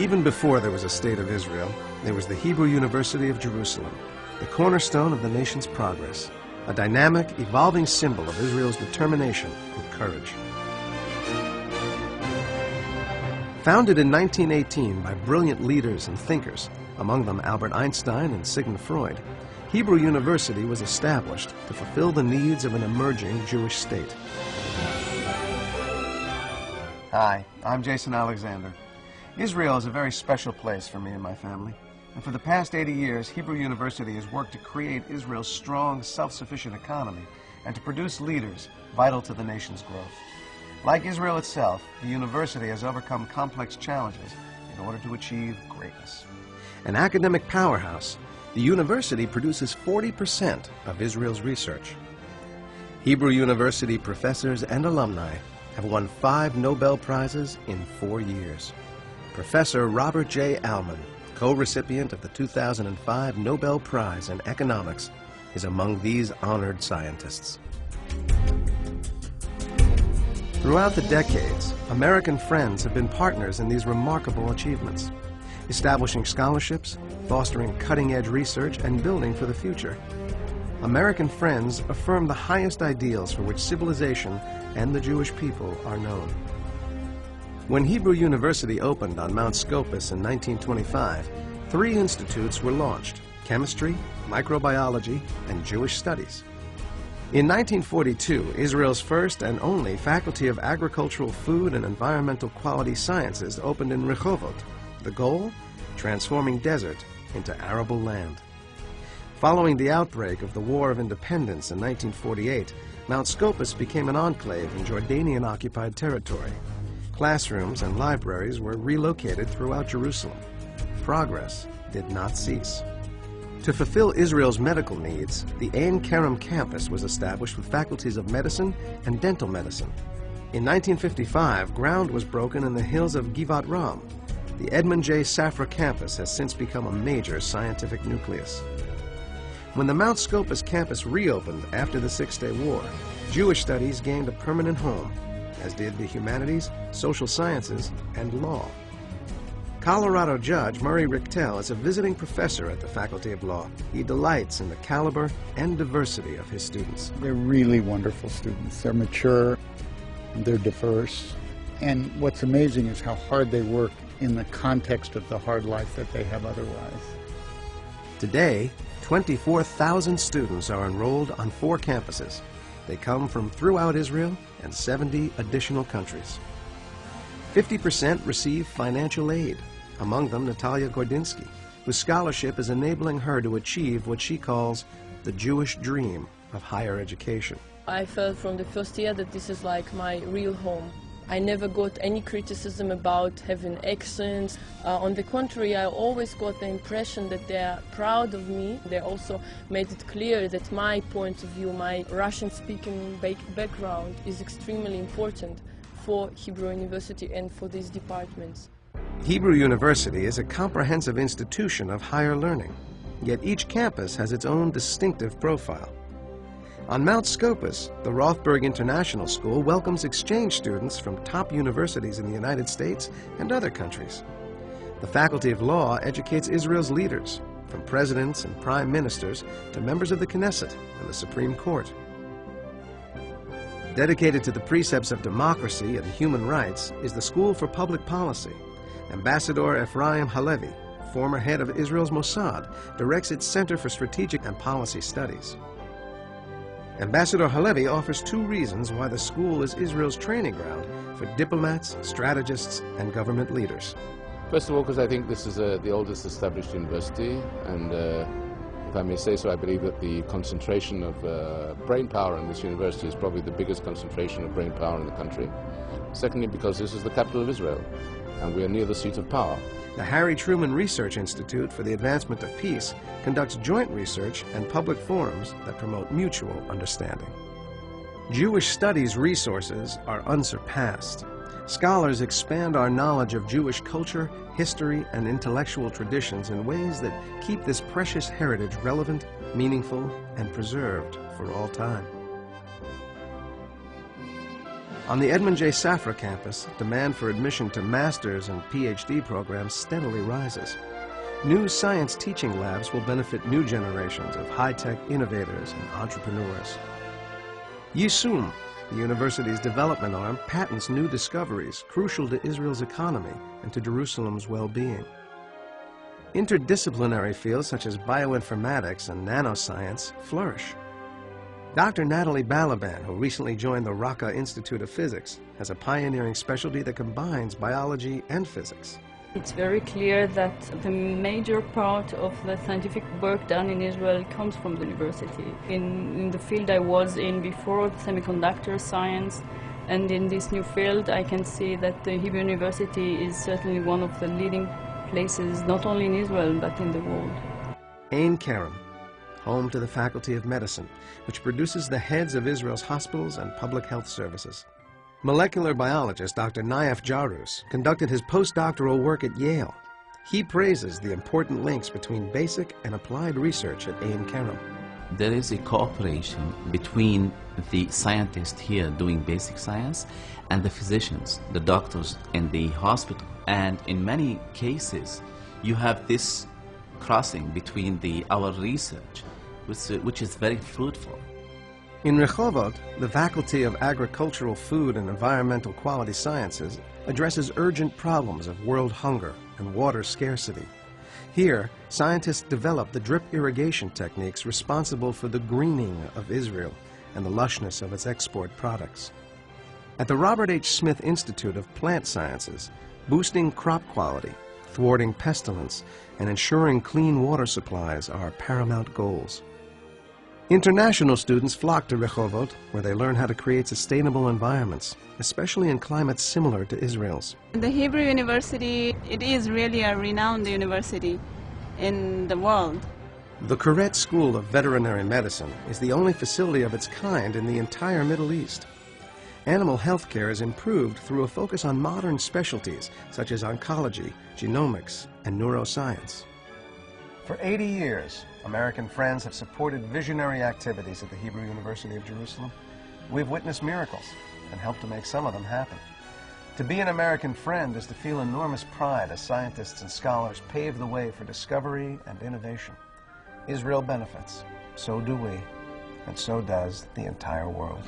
Even before there was a state of Israel, there was the Hebrew University of Jerusalem, the cornerstone of the nation's progress, a dynamic, evolving symbol of Israel's determination and courage. Founded in 1918 by brilliant leaders and thinkers, among them Albert Einstein and Sigmund Freud, Hebrew University was established to fulfill the needs of an emerging Jewish state. Hi, I'm Jason Alexander. Israel is a very special place for me and my family. And for the past 80 years, Hebrew University has worked to create Israel's strong, self-sufficient economy and to produce leaders vital to the nation's growth. Like Israel itself, the university has overcome complex challenges in order to achieve greatness. An academic powerhouse, the university produces 40% of Israel's research. Hebrew University professors and alumni have won 5 Nobel Prizes in 4 years. Professor Robert J. Alman, co-recipient of the 2005 Nobel Prize in Economics, is among these honored scientists. Throughout the decades, American Friends have been partners in these remarkable achievements, establishing scholarships, fostering cutting-edge research, and building for the future. American Friends affirm the highest ideals for which civilization and the Jewish people are known. When Hebrew University opened on Mount Scopus in 1925, 3 institutes were launched: chemistry, microbiology, and Jewish studies. In 1942, Israel's first and only Faculty of Agricultural, Food, and Environmental Quality Sciences opened in Rehovot. The goal? Transforming desert into arable land. Following the outbreak of the War of Independence in 1948, Mount Scopus became an enclave in Jordanian-occupied territory. Classrooms and libraries were relocated throughout Jerusalem. Progress did not cease. To fulfill Israel's medical needs, the Ein Kerem campus was established with faculties of medicine and dental medicine. In 1955, ground was broken in the hills of Givat Ram. The Edmund J. Safra campus has since become a major scientific nucleus. When the Mount Scopus campus reopened after the Six-Day War, Jewish studies gained a permanent home, as did the humanities, social sciences, and law. Colorado Judge Murray Richtel is a visiting professor at the Faculty of Law. He delights in the caliber and diversity of his students. They're really wonderful students. They're mature, they're diverse, and what's amazing is how hard they work in the context of the hard life that they have otherwise. Today, 24,000 students are enrolled on 4 campuses. They come from throughout Israel and 70 additional countries. 50% receive financial aid, among them Natalia Gordinsky, whose scholarship is enabling her to achieve what she calls the Jewish dream of higher education. I felt from the first year that this is like my real home. I never got any criticism about having accents. On the contrary, I always got the impression that they are proud of me. They also made it clear that my point of view, my Russian-speaking background, is extremely important for Hebrew University and for these departments. Hebrew University is a comprehensive institution of higher learning, yet each campus has its own distinctive profile. On Mount Scopus, the Rothberg International School welcomes exchange students from top universities in the United States and other countries. The Faculty of Law educates Israel's leaders, from presidents and prime ministers to members of the Knesset and the Supreme Court. Dedicated to the precepts of democracy and human rights is the School for Public Policy. Ambassador Ephraim Halevi, former head of Israel's Mossad, directs its Center for Strategic and Policy Studies. Ambassador Halevi offers 2 reasons why the school is Israel's training ground for diplomats, strategists, and government leaders. First of all, because I think this is the oldest established university, and if I may say so, I believe that the concentration of brain power in this university is probably the biggest concentration of brain power in the country. Secondly, because this is the capital of Israel, and we are near the seat of power. The Harry Truman Research Institute for the Advancement of Peace conducts joint research and public forums that promote mutual understanding. Jewish studies resources are unsurpassed. Scholars expand our knowledge of Jewish culture, history, and intellectual traditions in ways that keep this precious heritage relevant, meaningful, and preserved for all time. On the Edmund J. Safra campus, demand for admission to master's and PhD programs steadily rises. New science teaching labs will benefit new generations of high-tech innovators and entrepreneurs. Yisum, the university's development arm, patents new discoveries crucial to Israel's economy and to Jerusalem's well-being. Interdisciplinary fields such as bioinformatics and nanoscience flourish. Dr. Natalie Balaban, who recently joined the Raqqa Institute of Physics, has a pioneering specialty that combines biology and physics. It's very clear that the major part of the scientific work done in Israel comes from the university. In the field I was in before, semiconductor science, and in this new field I can see that the Hebrew University is certainly one of the leading places, not only in Israel, but in the world. Ein Kerem, home to the Faculty of Medicine, which produces the heads of Israel's hospitals and public health services. Molecular biologist Dr. Nayef Jarus conducted his postdoctoral work at Yale. He praises the important links between basic and applied research at Ein Kerem. There is a cooperation between the scientists here doing basic science and the physicians, the doctors in the hospital. And in many cases, you have this crossing between our research, which is very fruitful. In Rehovot, the Faculty of Agricultural, Food, and Environmental Quality Sciences addresses urgent problems of world hunger and water scarcity. Here, scientists develop the drip irrigation techniques responsible for the greening of Israel and the lushness of its export products. At the Robert H. Smith Institute of Plant Sciences, boosting crop quality, thwarting pestilence, and ensuring clean water supplies are paramount goals. International students flock to Rehovot, where they learn how to create sustainable environments, especially in climates similar to Israel's. The Hebrew University, it is really a renowned university in the world. The Koret School of Veterinary Medicine is the only facility of its kind in the entire Middle East. Animal health care is improved through a focus on modern specialties such as oncology, genomics, and neuroscience. For 80 years, American Friends have supported visionary activities at the Hebrew University of Jerusalem. We've witnessed miracles and helped to make some of them happen. To be an American friend is to feel enormous pride as scientists and scholars pave the way for discovery and innovation. Israel benefits, so do we, and so does the entire world.